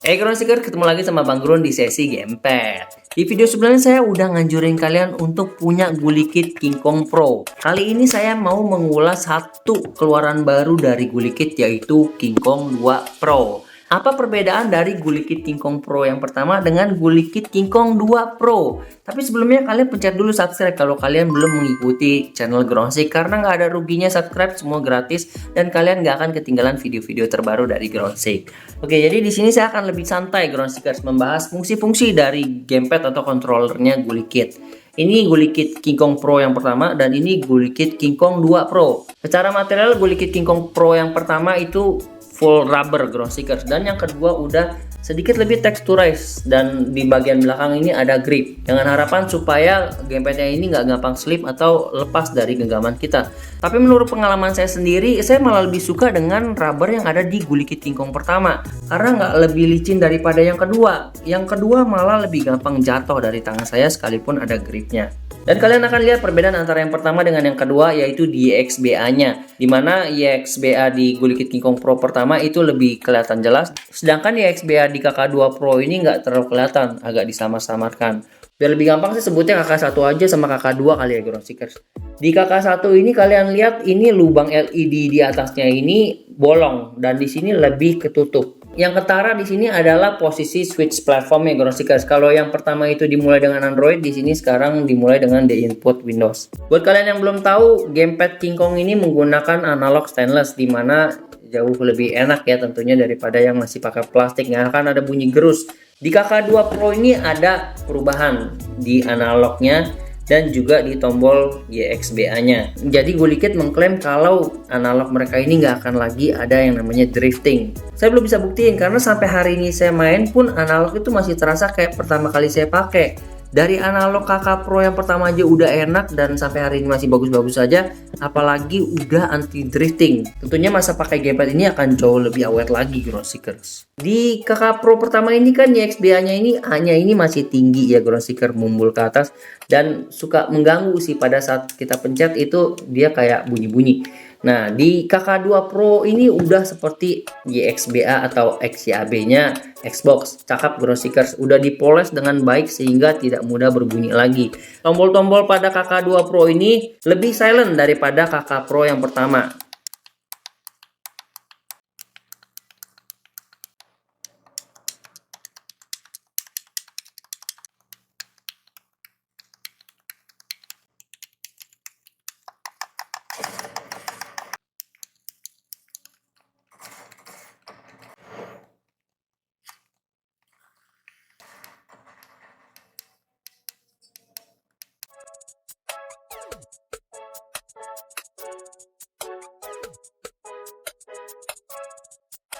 Ground Seeker, ketemu lagi sama Bang Grun di sesi Gamepad. Di video sebelumnya saya udah nganjurin kalian untuk punya Gulikit King Kong Pro. Kali ini saya mau mengulas satu keluaran baru dari Gulikit, yaitu King Kong 2 Pro. Apa perbedaan dari Gulikit King Kong Pro yang pertama dengan Gulikit King Kong 2 Pro? Tapi sebelumnya kalian pencet dulu subscribe kalau kalian belum mengikuti channel Ground Seeker, karena nggak ada ruginya subscribe, semua gratis dan kalian nggak akan ketinggalan video-video terbaru dari Ground Seeker. Oke, jadi di sini saya akan lebih santai Ground Seekers membahas fungsi-fungsi dari gamepad atau controllernya Gulikit. Ini Gulikit King Kong Pro yang pertama dan ini Gulikit King Kong 2 Pro. Secara material Gulikit King Kong Pro yang pertama itu full rubber Ground Seekers, dan yang kedua udah sedikit lebih texturized dan di bagian belakang ini ada grip dengan harapan supaya gamepadnya ini nggak gampang slip atau lepas dari genggaman kita. Tapi menurut pengalaman saya sendiri, saya malah lebih suka dengan rubber yang ada di Gulikit King Kong pertama karena nggak lebih licin daripada yang kedua. Yang kedua malah lebih gampang jatuh dari tangan saya sekalipun ada gripnya. Dan kalian akan lihat perbedaan antara yang pertama dengan yang kedua, yaitu di IXBA-nya. Dimana IXBA di Gulikit King Kong Pro pertama itu lebih kelihatan jelas, sedangkan IXBA di KK2 Pro ini nggak terlalu kelihatan, agak disamar-samarkan. Biar lebih gampang sih sebutnya KK1 aja sama KK2 kali ya Ground Seekers. Di KK1 ini kalian lihat ini lubang LED di atasnya ini bolong dan di sini lebih ketutup. Yang ketara di sini adalah posisi switch platformnya Ground Seekers. Kalau yang pertama itu dimulai dengan Android, di sini sekarang dimulai dengan the input Windows. Buat kalian yang belum tahu, gamepad King Kong ini menggunakan analog stainless, di mana jauh lebih enak ya tentunya daripada yang masih pakai plastik, nggak akan ada bunyi gerus. Di KK2 Pro ini ada perubahan di analognya dan juga di tombol YXBA-nya. Jadi Gulikit mengklaim kalau analog mereka ini nggak akan lagi ada yang namanya drifting. Saya belum bisa buktiin karena sampai hari ini saya main pun analog itu masih terasa kayak pertama kali saya pakai. Dari analog KK Pro yang pertama aja udah enak dan sampai hari ini masih bagus-bagus saja, apalagi udah anti drifting. Tentunya masa pakai gamepad ini akan jauh lebih awet lagi Ground Seekers. Di KK Pro pertama ini kan YXBA-nya ini A-nya ini masih tinggi ya Ground Seeker, mumbul ke atas dan suka mengganggu sih pada saat kita pencet itu dia kayak bunyi-bunyi. Nah, di KK2 Pro ini udah seperti YXBA atau XYB-nya Xbox. Cakep Ground Seekers, udah dipoles dengan baik sehingga tidak mudah berbunyi lagi. Tombol-tombol pada KK2 Pro ini lebih silent daripada KK Pro yang pertama.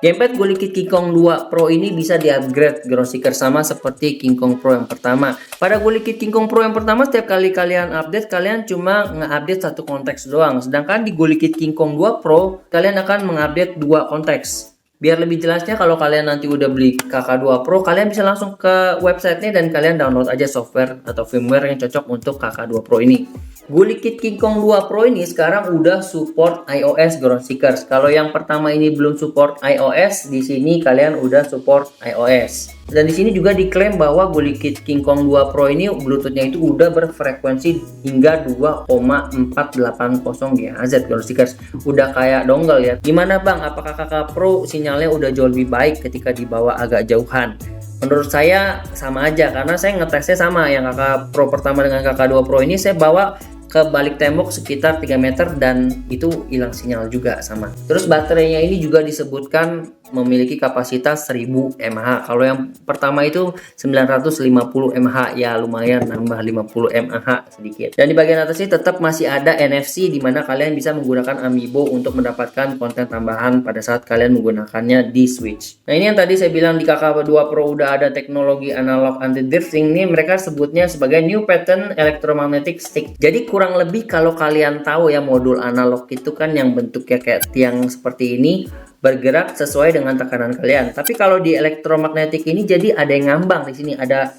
Gamepad Gulikit King Kong 2 Pro ini bisa di-upgrade Ground Seeker sama seperti King Kong Pro yang pertama. Pada Gulikit King Kong Pro yang pertama, setiap kali kalian update, kalian cuma nge-update satu konteks doang. Sedangkan di Gulikit King Kong 2 Pro, kalian akan mengupdate dua konteks. Biar lebih jelasnya, kalau kalian nanti udah beli KK2 Pro, kalian bisa langsung ke websitenya dan kalian download aja software atau firmware yang cocok untuk KK2 Pro ini. Gulikit King Kong 2 Pro ini sekarang udah support iOS Ground Seekers. Kalau yang pertama ini belum support iOS, di sini kalian udah support iOS. Dan di sini juga diklaim bahwa Gulikit King Kong 2 Pro ini Bluetooth-nya itu udah berfrekuensi hingga 2,480 GHz Ground Seekers. Udah kayak dongle ya. Gimana Bang? Apakah KK Pro sinyalnya udah jauh lebih baik ketika dibawa agak jauhan? Menurut saya sama aja karena saya ngetesnya sama. Yang KK Pro pertama dengan KK2 Pro ini saya bawa ke balik tembok sekitar 3 meter dan itu hilang sinyal juga sama. Terus baterainya ini juga disebutkan memiliki kapasitas 1000 mAh. Kalau yang pertama itu 950 mAh, ya lumayan nambah 50 mAh sedikit. Dan di bagian atas ini tetap masih ada NFC di mana kalian bisa menggunakan Amiibo untuk mendapatkan konten tambahan pada saat kalian menggunakannya di Switch. Nah, ini yang tadi saya bilang di KK2 Pro udah ada teknologi analog anti drifting, ini mereka sebutnya sebagai New Pattern Electromagnetic Stick. Jadi kurang lebih kalau kalian tahu ya, modul analog itu kan yang bentuknya kayak tiang seperti ini, bergerak sesuai dengan tekanan kalian. Tapi kalau di elektromagnetik ini jadi ada yang ngambang di sini, ada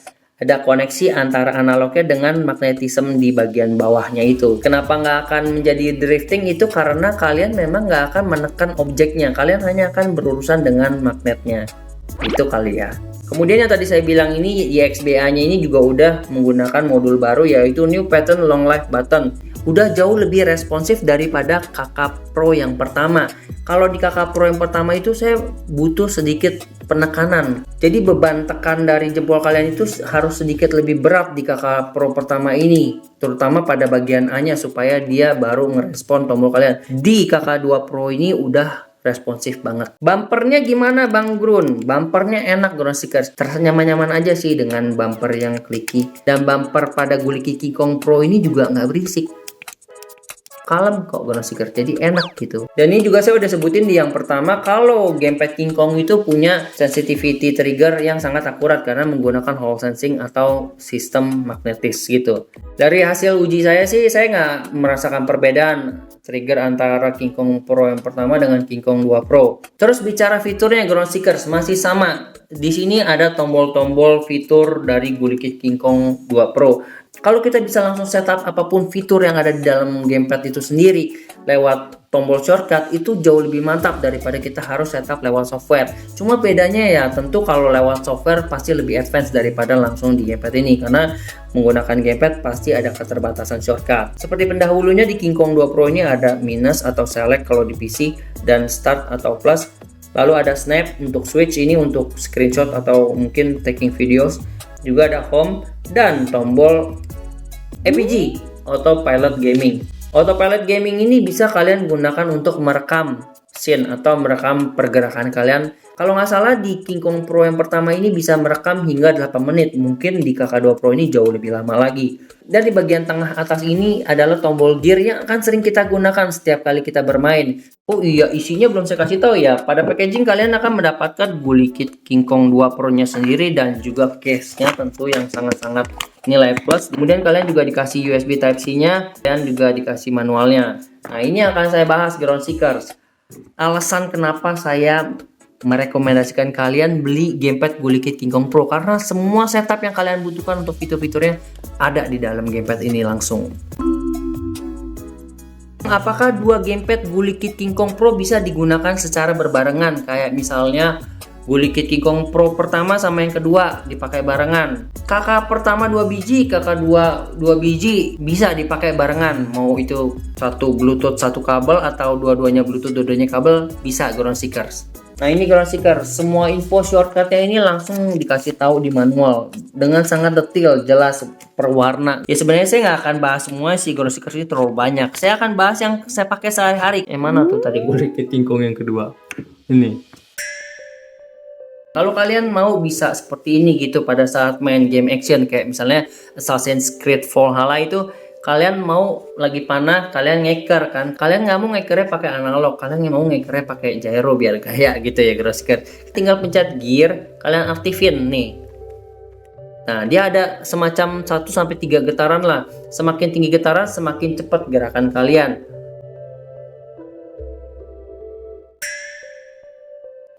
koneksi antara analognya dengan magnetisme di bagian bawahnya itu. Kenapa nggak akan menjadi drifting? Itu karena kalian memang nggak akan menekan objeknya, kalian hanya akan berurusan dengan magnetnya. Itu kali ya. Kemudian yang tadi saya bilang ini YXBA-nya ini juga udah menggunakan modul baru, yaitu New Pattern Long Life Button. Udah jauh lebih responsif daripada KK Pro yang pertama. Kalau di KK Pro yang pertama itu saya butuh sedikit penekanan. Jadi beban tekan dari jempol kalian itu harus sedikit lebih berat di KK Pro pertama ini, terutama pada bagian A-nya supaya dia baru ngerespon tombol kalian. Di KK2 Pro ini udah responsif banget. Bumpernya gimana Bang Grun? Bumpernya enak Ground Seekers. Terasa nyaman-nyaman aja sih dengan bumper yang clicky. Dan bumper pada Guliki King Kong Pro ini juga nggak berisik. Kalem kok Ground Seekers, jadi enak gitu. Dan ini juga saya udah sebutin di yang pertama, kalau gamepad King Kong itu punya sensitivity trigger yang sangat akurat karena menggunakan Hall sensing atau sistem magnetis gitu. Dari hasil uji saya sih, saya nggak merasakan perbedaan trigger antara King Kong Pro yang pertama dengan King Kong 2 Pro. Terus bicara fiturnya Ground Seekers masih sama. Di sini ada tombol-tombol fitur dari Guliki King Kong 2 Pro. Kalau kita bisa langsung setup apapun fitur yang ada di dalam gamepad itu sendiri lewat tombol shortcut, itu jauh lebih mantap daripada kita harus setup lewat software. Cuma bedanya ya tentu kalau lewat software pasti lebih advance daripada langsung di gamepad ini, karena menggunakan gamepad pasti ada keterbatasan shortcut. Seperti pendahulunya di King Kong 2 Pro ini ada minus atau select kalau di PC, dan start atau plus. Lalu ada snap untuk switch, ini untuk screenshot atau mungkin taking videos. Juga ada home dan tombol APG, Autopilot Gaming. Autopilot Gaming ini bisa kalian gunakan untuk merekam scene atau merekam pergerakan kalian. Kalau nggak salah di King Kong Pro yang pertama ini bisa merekam hingga 8 menit. Mungkin di KK2 Pro ini jauh lebih lama lagi. Dan di bagian tengah atas ini adalah tombol gear yang akan sering kita gunakan setiap kali kita bermain. Oh iya, isinya belum saya kasih tahu ya. Pada packaging kalian akan mendapatkan Guliki King Kong 2 Pro nya sendiri dan juga case-nya tentu yang sangat-sangat nilai plus. Kemudian kalian juga dikasih USB Type-C nya dan juga dikasih manualnya. Nah, ini akan saya bahas Ground Seekers. Alasan kenapa saya merekomendasikan kalian beli gamepad Guliki King Kong Pro, karena semua setup yang kalian butuhkan untuk fitur-fiturnya ada di dalam gamepad ini langsung. Apakah dua gamepad Guliki King Kong Pro bisa digunakan secara berbarengan? Kayak misalnya Guliki King Kong Pro pertama sama yang kedua dipakai barengan. Kakak pertama 2 biji, kakak 2 biji bisa dipakai barengan. Mau itu satu Bluetooth satu kabel atau dua-duanya Bluetooth dua-duanya kabel, bisa Ground Seekers. Nah, ini Ground Seekers, semua info shortcutnya ini langsung dikasih tahu di manual dengan sangat detail, jelas per warna. Ya sebenarnya saya nggak akan bahas semua sih, Ground Seekers ini terlalu banyak. Saya akan bahas yang saya pakai sehari-hari. Yang mana tuh tadi Guliki King Kong yang kedua? Ini. Kalau kalian mau bisa seperti ini gitu pada saat main game action, kayak misalnya Assassin's Creed Valhalla itu, kalian mau lagi panah, kalian ngeker kan, kalian nggak mau ngekernya pakai analog, kalian mau ngekernya pakai gyro biar gaya gitu ya Ground Seekers. Tinggal pencet gear, kalian aktifin nih. Nah, dia ada semacam 1-3 getaran lah. Semakin tinggi getaran, semakin cepat gerakan kalian.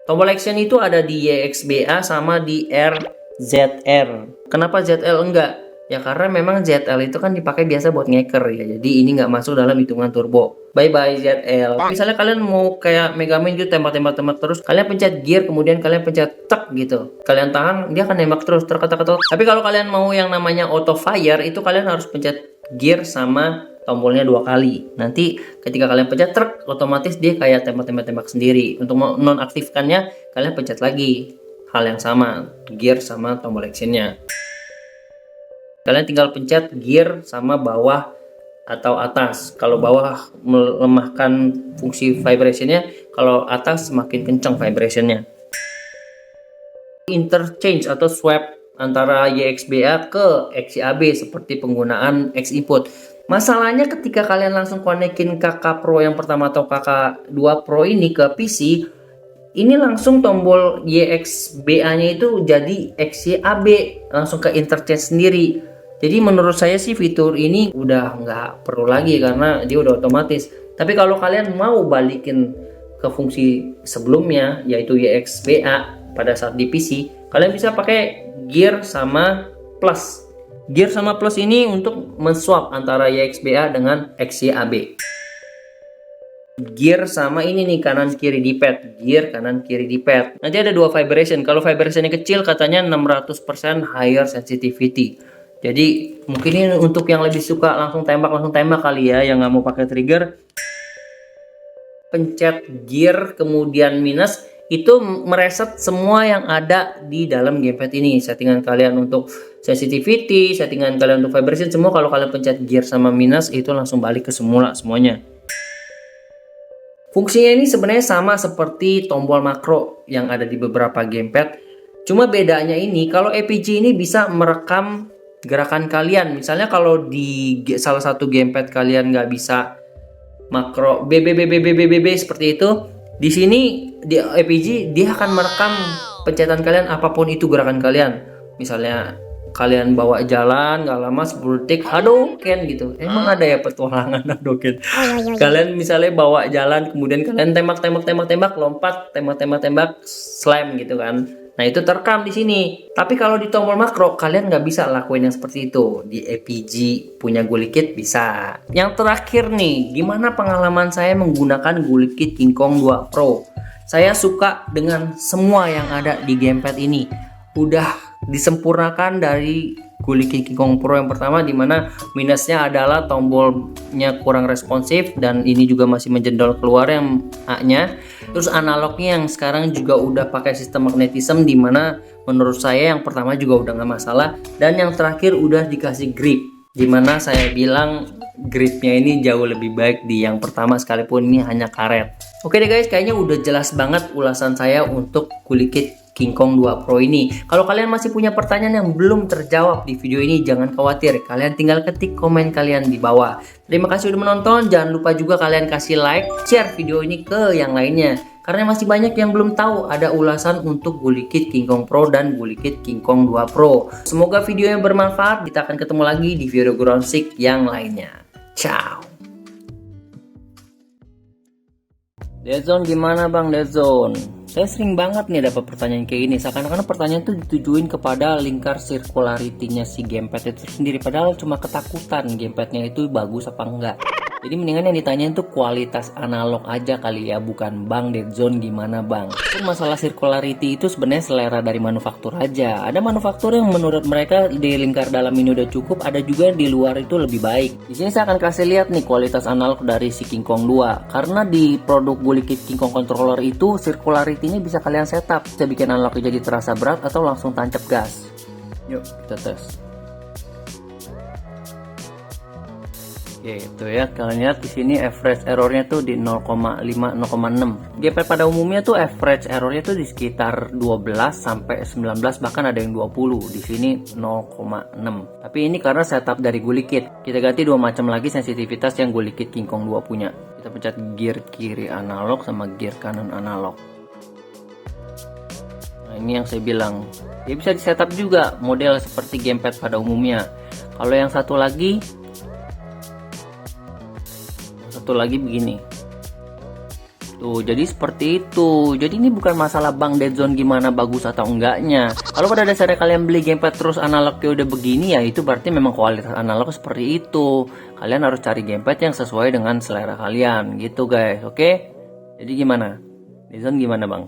Tombol action itu ada di YXBA sama di RZR. Kenapa ZL enggak? Ya karena memang ZL itu kan dipakai biasa buat ngeker ya. Jadi ini nggak masuk dalam hitungan turbo. Bye bye ZL. Misalnya kalian mau kayak Mega Man gitu, tembak-tembak terus, kalian pencet gear, kemudian kalian pencet tek gitu. Kalian tahan, dia akan nembak terus terketok-ketok. Tapi kalau kalian mau yang namanya auto fire, itu kalian harus pencet gear sama tombolnya 2 kali. Nanti ketika kalian pencet truk, otomatis dia kayak tembak-tembak sendiri. Untuk nonaktifkannya, kalian pencet lagi hal yang sama, gear sama tombol actionnya. Kalian tinggal pencet gear sama bawah atau atas. Kalau bawah melemahkan fungsi vibrationnya, kalau atas semakin kencang vibrationnya. Interchange atau swap antara YXBA ke XCAB seperti penggunaan X input. Masalahnya ketika kalian langsung konekin KK Pro yang pertama atau KK2 Pro ini ke PC, ini langsung tombol YXBA nya itu jadi XCAB, langsung ke interchange sendiri. Jadi menurut saya sih fitur ini udah nggak perlu lagi karena dia udah otomatis. Tapi kalau kalian mau balikin ke fungsi sebelumnya yaitu YXBA pada saat di PC, kalian bisa pakai gear sama plus. Gear sama plus ini untuk men-swap antara YXBA dengan XCAB. gear sama ini nih kanan kiri di pad, gear kanan kiri di pad. Nanti ada dua vibration. Kalau vibrationnya kecil katanya 600% higher sensitivity. Jadi mungkin ini untuk yang lebih suka langsung tembak kali ya, yang nggak mau pakai trigger. Pencet gear kemudian minus itu mereset semua yang ada di dalam gamepad ini. Settingan kalian untuk sensitivity, settingan kalian untuk vibration, semua kalau kalian pencet gear sama minus itu langsung balik ke semula semuanya. Fungsinya ini sebenarnya sama seperti tombol makro yang ada di beberapa gamepad. Cuma bedanya ini, kalau APG ini bisa merekam gerakan kalian. Misalnya kalau di salah satu gamepad kalian nggak bisa makro BBBBBBB seperti itu, di sini di APG dia akan merekam pencetan kalian apapun itu gerakan kalian. Misalnya kalian bawa jalan nggak lama 10 detik Hadouken gitu, emang ada ya petualangan Hadouken. Kalian misalnya bawa jalan kemudian kalian tembak lompat tembak slam gitu kan, nah itu terekam di sini. Tapi kalau di tombol makro kalian nggak bisa lakuin yang seperti itu. Di APG punya Gulikit bisa. Yang terakhir nih, gimana pengalaman saya menggunakan Gulikit King Kong 2 Pro? Saya suka dengan semua yang ada di gamepad ini. Udah disempurnakan dari Gulikit King Kong Pro yang pertama, dimana minusnya adalah tombolnya kurang responsif dan ini juga masih menjendol keluar yang A-nya. Terus analognya yang sekarang juga udah pakai sistem magnetism, dimana menurut saya yang pertama juga udah nggak masalah. Dan yang terakhir udah dikasih grip, dimana saya bilang gripnya ini jauh lebih baik di yang pertama sekalipun ini hanya karet. Oke deh guys, kayaknya udah jelas banget ulasan saya untuk Gulikit King Kong 2 Pro ini. Kalau kalian masih punya pertanyaan yang belum terjawab di video ini, jangan khawatir, kalian tinggal ketik komen kalian di bawah. Terima kasih udah menonton, jangan lupa juga kalian kasih like, share video ini ke yang lainnya, karena masih banyak yang belum tahu ada ulasan untuk Gulikit King Kong Pro dan Gulikit King Kong 2 Pro. Semoga video yang bermanfaat, kita akan ketemu lagi di video Groundsik yang lainnya. Ciao. Deadzone gimana bang Deadzone? Saya sering banget nih dapat pertanyaan kayak gini, seakan-akan pertanyaan itu ditujuin kepada lingkar circularity-nya si gamepad itu sendiri, padahal cuma ketakutan gamepadnya itu bagus apa enggak. Jadi mendingan yang ditanyain tuh kualitas analog aja kali ya, bukan bang Deadzone gimana bang. Pun masalah circularity itu sebenarnya selera dari manufaktur aja. Ada manufaktur yang menurut mereka di lingkar dalam ini udah cukup, ada juga di luar itu lebih baik. Di sini saya akan kasih lihat nih kualitas analog dari si King Kong 2. Karena di produk Gulikit King Kong controller itu circularity-nya bisa kalian setup, bisa bikin analognya jadi terasa berat atau langsung tancap gas. Yuk kita tes. Oke, tuh ya, kalian lihat di sini average errornya tuh di 0,5 0,6. Gamepad pada umumnya tuh average errornya tuh di sekitar 12 sampai 19, bahkan ada yang 20. Di sini 0,6. Tapi ini karena setup dari Gulikit. Kita ganti dua macam lagi sensitivitas yang Gulikit King Kong 2 punya. Kita pencet gear kiri analog sama gear kanan analog. Nah, ini yang saya bilang. Dia bisa di setup juga model seperti gamepad pada umumnya. Kalau yang satu lagi begini tuh, jadi seperti itu. Jadi ini bukan masalah bang Deadzone gimana bagus atau enggaknya. Kalau pada dasarnya kalian beli gamepad terus analognya udah begini, ya itu berarti memang kualitas analog seperti itu. Kalian harus cari gamepad yang sesuai dengan selera kalian gitu guys. Oke, jadi gimana Deadzone gimana bang?